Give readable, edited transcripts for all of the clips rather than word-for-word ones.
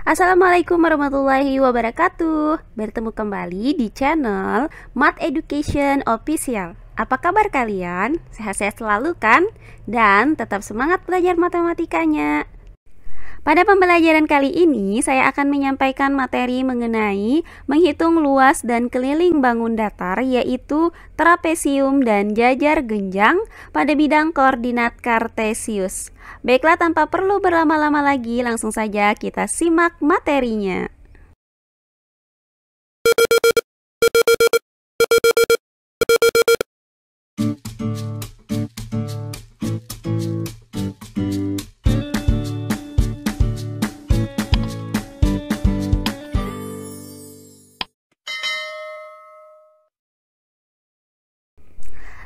Assalamualaikum warahmatullahi wabarakatuh. Bertemu kembali di channel Math Education Official. Apa kabar kalian? Sehat-sehat selalu kan? Dan tetap semangat belajar matematikanya. Pada pembelajaran kali ini, saya akan menyampaikan materi mengenai menghitung luas dan keliling bangun datar, yaitu trapesium dan jajar genjang pada bidang koordinat kartesius. Baiklah, tanpa perlu berlama-lama lagi, langsung saja kita simak materinya.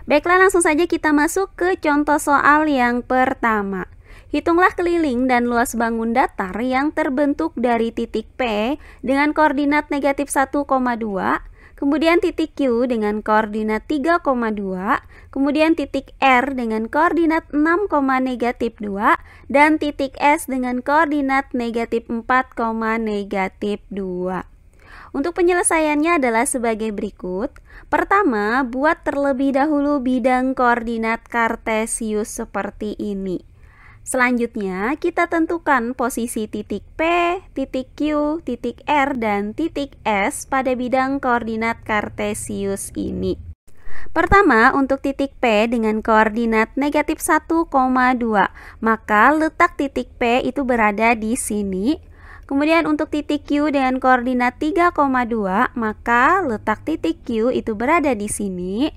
Baiklah, langsung saja kita masuk ke contoh soal yang pertama. Hitunglah keliling dan luas bangun datar yang terbentuk dari titik P dengan koordinat negatif 1,2, kemudian titik Q dengan koordinat 3,2, kemudian titik R dengan koordinat 6, negatif 2, dan titik S dengan koordinat negatif 4, negatif 2. Untuk penyelesaiannya adalah sebagai berikut. Pertama, buat terlebih dahulu bidang koordinat kartesius seperti ini. Selanjutnya, kita tentukan posisi titik P, titik Q, titik R, dan titik S pada bidang koordinat kartesius ini. Pertama, untuk titik P dengan koordinat negatif 1,2, maka letak titik P itu berada di sini. Kemudian untuk titik Q dengan koordinat 3,2, maka letak titik Q itu berada di sini.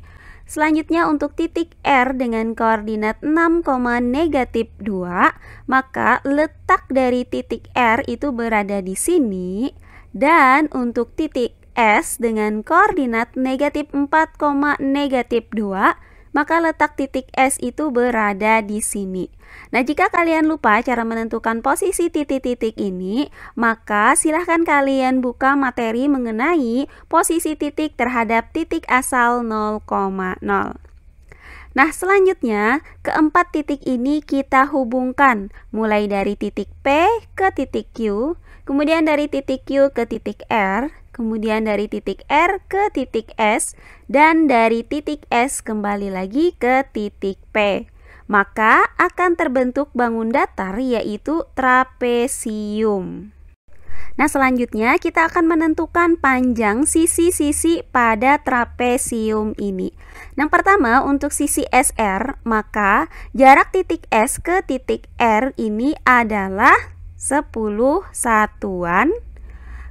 Selanjutnya untuk titik R dengan koordinat 6, negatif 2, maka letak dari titik R itu berada di sini. Dan untuk titik S dengan koordinat negatif 4, negatif 2, maka letak titik S itu berada di sini. Nah, jika kalian lupa cara menentukan posisi titik-titik ini, maka silahkan kalian buka materi mengenai posisi titik terhadap titik asal 0,0. Nah, selanjutnya keempat titik ini kita hubungkan mulai dari titik P ke titik Q, kemudian dari titik Q ke titik R, kemudian dari titik R ke titik S, dan dari titik S kembali lagi ke titik P. Maka akan terbentuk bangun datar yaitu trapesium. Nah, selanjutnya kita akan menentukan panjang sisi-sisi pada trapesium ini. Yang pertama, untuk sisi SR, maka jarak titik S ke titik R ini adalah 10 satuan.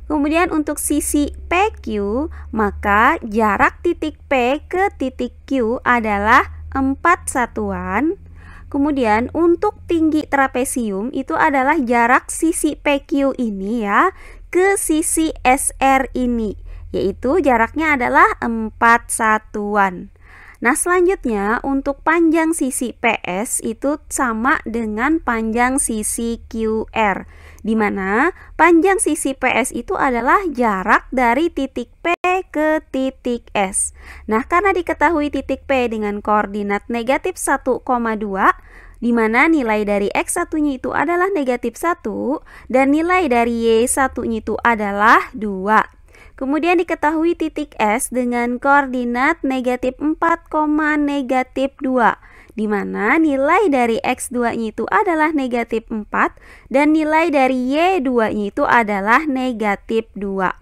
Kemudian untuk sisi PQ, maka jarak titik P ke titik Q adalah 4 satuan. Kemudian untuk tinggi trapesium itu adalah jarak sisi PQ ini ya ke sisi SR ini, yaitu jaraknya adalah 4 satuan. Nah, selanjutnya untuk panjang sisi PS itu sama dengan panjang sisi QR, di mana panjang sisi PS itu adalah jarak dari titik P ke titik S. Nah, karena diketahui titik P dengan koordinat negatif 1,2, di mana nilai dari X1-nya itu adalah negatif 1 dan nilai dari Y1-nya itu adalah 2. Kemudian diketahui titik S dengan koordinat negatif 4, negatif 2, di mana nilai dari X2-nya itu adalah negatif 4 dan nilai dari Y2-nya itu adalah negatif 2.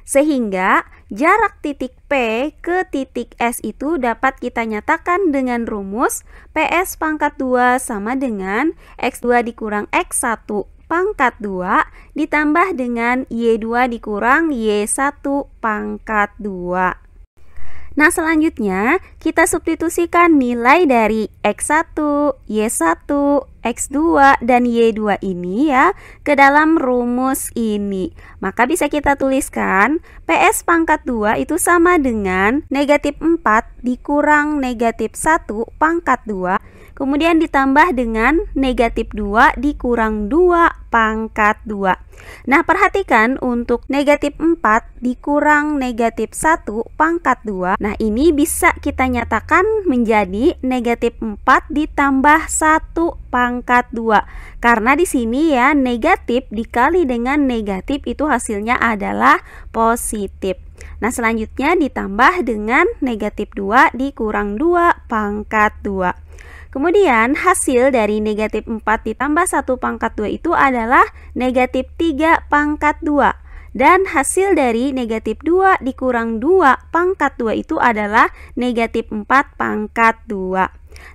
Sehingga jarak titik P ke titik S itu dapat kita nyatakan dengan rumus PS pangkat 2 sama dengan X2 dikurang X1 pangkat 2 ditambah dengan Y2 dikurang Y1 pangkat 2. Nah, selanjutnya kita substitusikan nilai dari X1, Y1, X2, dan Y2 ini ya ke dalam rumus ini. Maka bisa kita tuliskan PS pangkat 2 itu sama dengan negatif 4 dikurang negatif 1 pangkat 2 kemudian ditambah dengan negatif 2 dikurang 2 pangkat 2. Nah, perhatikan untuk negatif 4 dikurang negatif 1 pangkat 2. Nah, ini bisa kita nyatakan menjadi negatif 4 ditambah 1 pangkat 2. Karena di sini ya, negatif dikali dengan negatif itu hasilnya adalah positif. Nah, selanjutnya ditambah dengan negatif 2 dikurang 2 pangkat 2. Kemudian hasil dari negatif 4 ditambah 1 pangkat 2 itu adalah negatif 3 pangkat 2. Dan hasil dari negatif 2 dikurang 2 pangkat 2 itu adalah negatif 4 pangkat 2.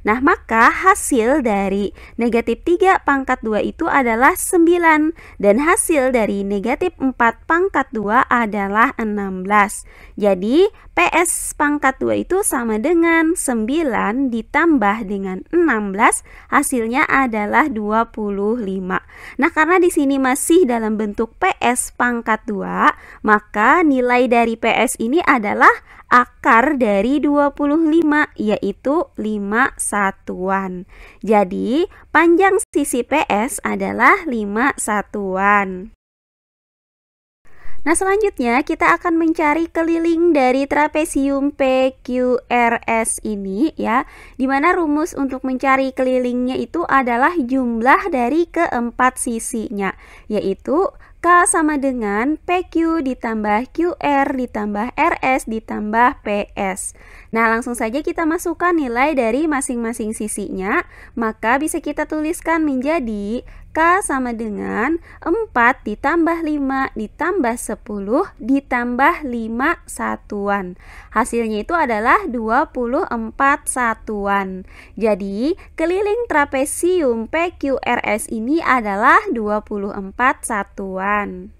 Nah, maka hasil dari negatif 3 pangkat 2 itu adalah 9. Dan hasil dari negatif 4 pangkat 2 adalah 16. Jadi, PS pangkat 2 itu sama dengan 9 ditambah dengan 16, hasilnya adalah 25. Nah, karena di sini masih dalam bentuk PS pangkat 2, maka nilai dari PS ini adalah akar dari 25, yaitu 5 satuan. Jadi, panjang sisi PS adalah 5 satuan. Nah, selanjutnya kita akan mencari keliling dari trapesium PQRS ini ya, dimana rumus untuk mencari kelilingnya itu adalah jumlah dari keempat sisinya, yaitu K sama dengan PQ ditambah QR ditambah RS ditambah PS. Nah, langsung saja kita masukkan nilai dari masing-masing sisinya, maka bisa kita tuliskan menjadi K sama dengan 4 ditambah 5 ditambah 10 ditambah 5 satuan. Hasilnya itu adalah 24 satuan. Jadi, keliling trapesium PQRS ini adalah 24 satuan.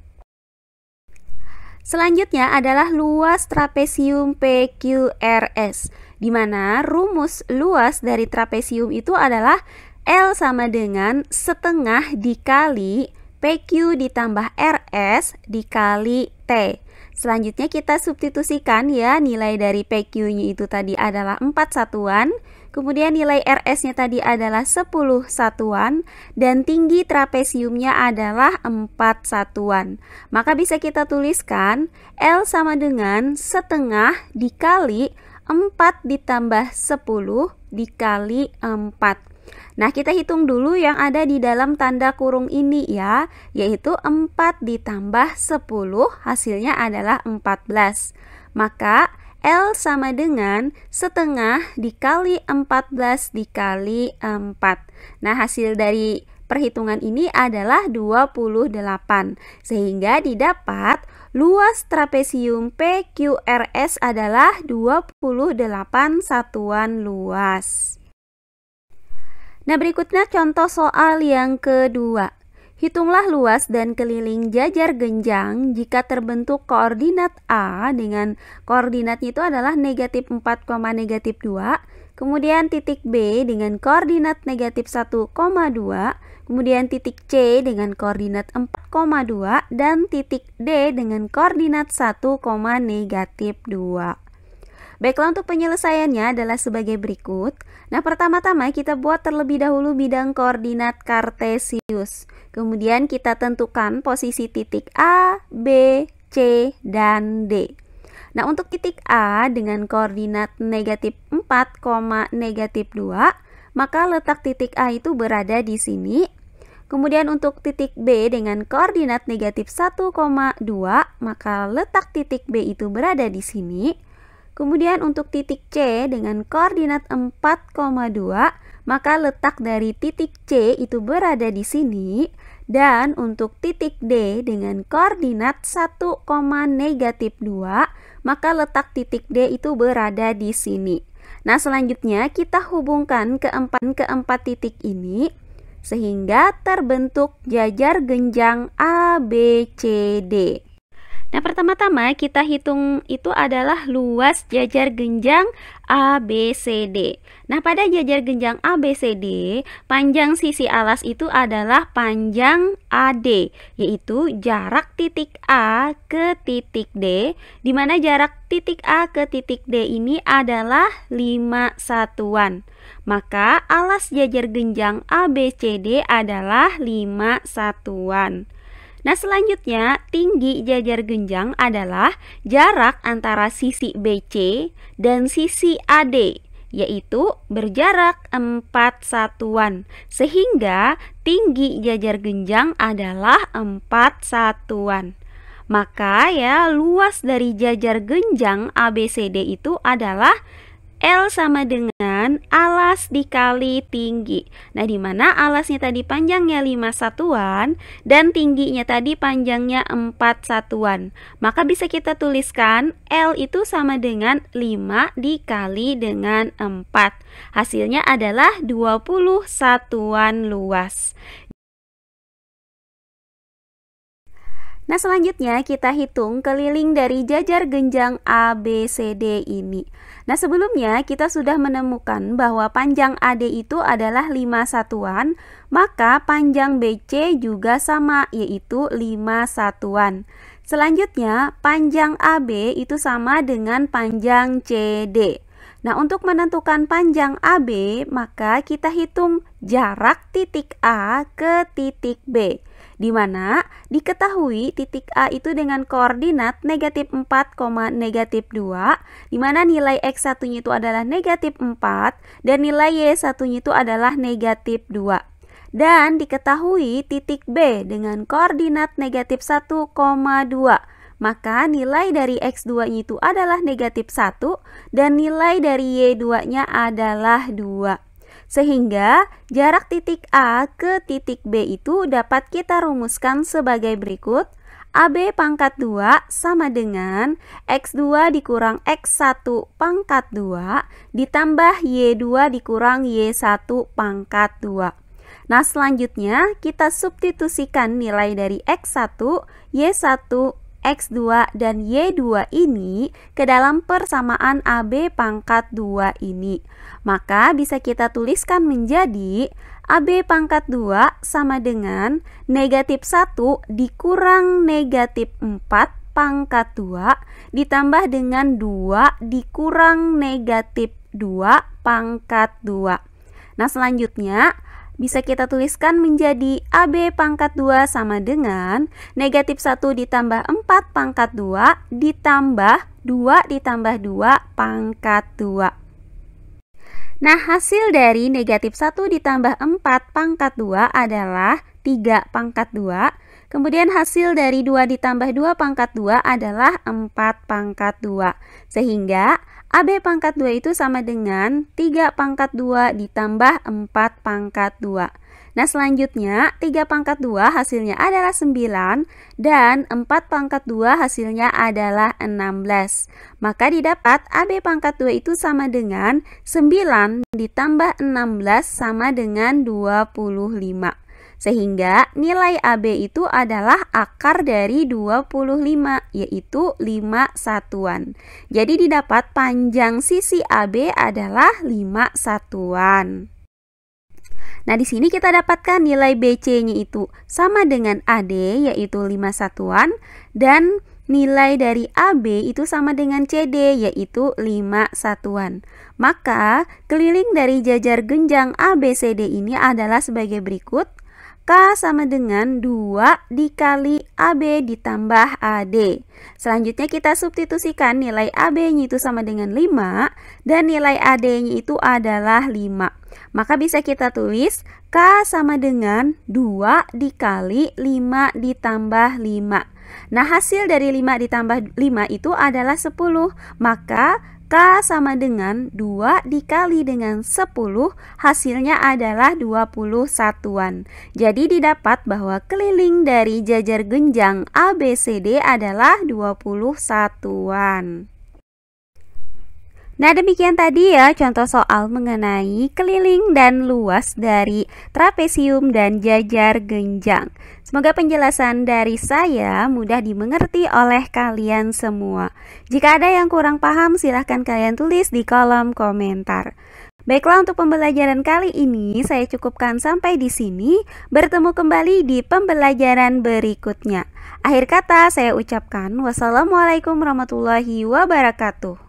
Selanjutnya adalah luas trapesium PQRS, di mana rumus luas dari trapesium itu adalah L sama dengan setengah dikali PQ ditambah RS dikali T. Selanjutnya kita substitusikan ya, nilai dari PQ-nya itu tadi adalah 4 satuan, kemudian nilai RS-nya tadi adalah 10 satuan, dan tinggi trapesiumnya adalah 4 satuan. Maka bisa kita tuliskan L sama dengan setengah dikali 4 ditambah 10 dikali 4. Nah, kita hitung dulu yang ada di dalam tanda kurung ini ya, yaitu 4 ditambah 10, hasilnya adalah 14. Maka L sama dengan setengah dikali 14 dikali 4. Nah, hasil dari perhitungan ini adalah 28. Sehingga didapat luas trapesium PQRS adalah 28 satuan luas. Nah, berikutnya contoh soal yang kedua. Hitunglah luas dan keliling jajar genjang jika terbentuk koordinat A dengan koordinatnya itu adalah negatif 4, negatif 2, kemudian titik B dengan koordinat negatif 1, 2, kemudian titik C dengan koordinat 4, 2, dan titik D dengan koordinat 1, negatif 2. Baiklah, untuk penyelesaiannya adalah sebagai berikut. Nah, pertama-tama kita buat terlebih dahulu bidang koordinat kartesius. Kemudian kita tentukan posisi titik A, B, C, dan D. Nah, untuk titik A dengan koordinat negatif 4, negatif 2, maka letak titik A itu berada di sini. Kemudian untuk titik B dengan koordinat negatif 1, 2, maka letak titik B itu berada di sini. Kemudian untuk titik C dengan koordinat 4, 2, maka letak dari titik C itu berada di sini. Dan untuk titik D dengan koordinat 1, negatif 2, maka letak titik D itu berada di sini. Nah, selanjutnya kita hubungkan keempat titik ini sehingga terbentuk jajar genjang A, B, C, D. Nah, pertama-tama kita hitung itu adalah luas jajar genjang ABCD. Nah, pada jajar genjang ABCD, panjang sisi alas itu adalah panjang AD, yaitu jarak titik A ke titik D, di mana jarak titik A ke titik D ini adalah 5 satuan. Maka alas jajar genjang ABCD adalah 5 satuan. Nah, selanjutnya tinggi jajar genjang adalah jarak antara sisi BC dan sisi AD, yaitu berjarak 4 satuan. Sehingga tinggi jajar genjang adalah 4 satuan. Maka ya, luas dari jajar genjang ABCD itu adalah L sama dengan alas dikali tinggi. Nah, di mana alasnya tadi panjangnya 5 satuan dan tingginya tadi panjangnya 4 satuan. Maka bisa kita tuliskan L itu sama dengan 5 dikali dengan 4. Hasilnya adalah 20 satuan luas. Nah, selanjutnya kita hitung keliling dari jajar genjang ABCD ini. Nah, sebelumnya kita sudah menemukan bahwa panjang AD itu adalah 5 satuan, maka panjang BC juga sama, yaitu 5 satuan. Selanjutnya, panjang AB itu sama dengan panjang CD. Nah, untuk menentukan panjang AB, maka kita hitung jarak titik A ke titik B, di mana diketahui titik A itu dengan koordinat negatif 4, negatif 2, di mana nilai X1-nya itu adalah negatif 4 dan nilai Y1-nya itu adalah negatif 2. Dan diketahui titik B dengan koordinat negatif 1, 2. Maka nilai dari X2-nya itu adalah negatif 1 dan nilai dari Y2-nya adalah 2. Sehingga jarak titik A ke titik B itu dapat kita rumuskan sebagai berikut. AB pangkat 2 sama dengan X2 dikurang X1 pangkat 2 ditambah Y2 dikurang Y1 pangkat 2. Nah, selanjutnya kita substitusikan nilai dari X1, Y1, X2 dan Y2 ini ke dalam persamaan AB pangkat 2 ini. Maka bisa kita tuliskan menjadi AB pangkat 2 sama dengan negatif 1 dikurang negatif 4 pangkat 2 ditambah dengan 2 dikurang negatif 2 pangkat 2. Nah, selanjutnya bisa kita tuliskan menjadi AB pangkat 2 sama dengan negatif 1 ditambah 4 pangkat 2 ditambah 2 ditambah 2 pangkat 2. Nah, hasil dari negatif 1 ditambah 4 pangkat 2 adalah 3 pangkat 2. Kemudian hasil dari 2 ditambah 2 pangkat 2 adalah 4 pangkat 2. Sehingga AB pangkat 2 itu sama dengan 3 pangkat 2 ditambah 4 pangkat 2. Nah, selanjutnya 3 pangkat 2 hasilnya adalah 9 dan 4 pangkat 2 hasilnya adalah 16. Maka didapat AB pangkat 2 itu sama dengan 9 ditambah 16 sama dengan 25. Sehingga nilai AB itu adalah akar dari 25, yaitu 5 satuan. Jadi didapat panjang sisi AB adalah 5 satuan. Nah, di sini kita dapatkan nilai BC-nya itu sama dengan AD, yaitu 5 satuan, dan nilai dari AB itu sama dengan CD, yaitu 5 satuan. Maka keliling dari jajar genjang ABCD ini adalah sebagai berikut. K sama dengan 2 dikali AB ditambah AD. Selanjutnya kita substitusikan nilai AB-nya itu sama dengan 5 dan nilai AD-nya itu adalah 5. Maka bisa kita tulis K sama dengan 2 dikali 5 ditambah 5. Nah, hasil dari 5 ditambah 5 itu adalah 10. Maka K sama dengan 2 dikali dengan 10, hasilnya adalah 20 satuan. Jadi didapat bahwa keliling dari jajar genjang ABCD adalah 20 satuan. Nah, demikian tadi ya contoh soal mengenai keliling dan luas dari trapesium dan jajar genjang. Semoga penjelasan dari saya mudah dimengerti oleh kalian semua. Jika ada yang kurang paham, silahkan kalian tulis di kolom komentar. Baiklah, untuk pembelajaran kali ini saya cukupkan sampai di sini. Bertemu kembali di pembelajaran berikutnya. Akhir kata saya ucapkan wassalamualaikum warahmatullahi wabarakatuh.